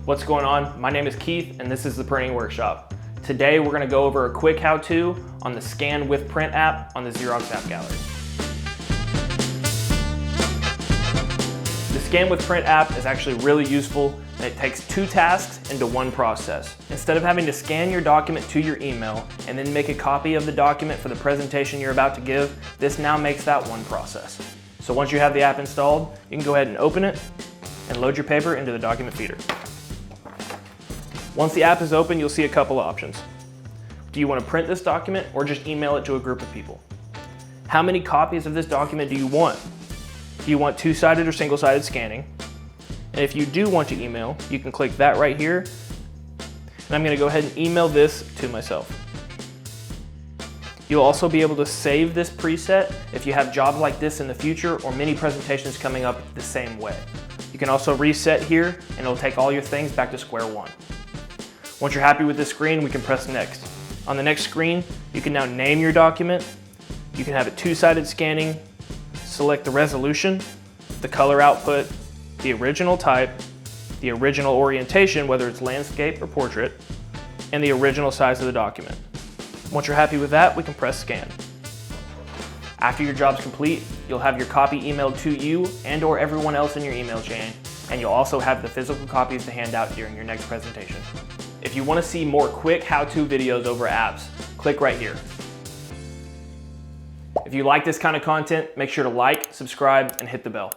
What's going on? My name is Keith and this is the Printing Workshop. Today we're going to go over a quick how-to on the Scan with Print app on the Xerox App Gallery. The Scan with Print app is actually really useful and it takes two tasks into one process. Instead of having to scan your document to your email and then make a copy of the document for the presentation you're about to give, this now makes that one process. So once you have the app installed, you can go ahead and open it and load your paper into the document feeder. Once the app is open, you'll see a couple options. Do you want to print this document or just email it to a group of people? How many copies of this document do you want? Do you want two-sided or single-sided scanning? And if you do want to email, you can click that right here. And I'm going to go ahead and email this to myself. You'll also be able to save this preset if you have jobs like this in the future or many presentations coming up the same way. You can also reset here and it'll take all your things back to square one. Once you're happy with this screen, we can press next. On the next screen, you can now name your document. You can have it two-sided scanning, select the resolution, the color output, the original type, the original orientation, whether it's landscape or portrait, and the original size of the document. Once you're happy with that, we can press scan. After your job's complete, you'll have your copy emailed to you and or everyone else in your email chain, and you'll also have the physical copies to hand out during your next presentation. If you want to see more quick how-to videos over apps, click right here. If you like this kind of content, make sure to like, subscribe, and hit the bell.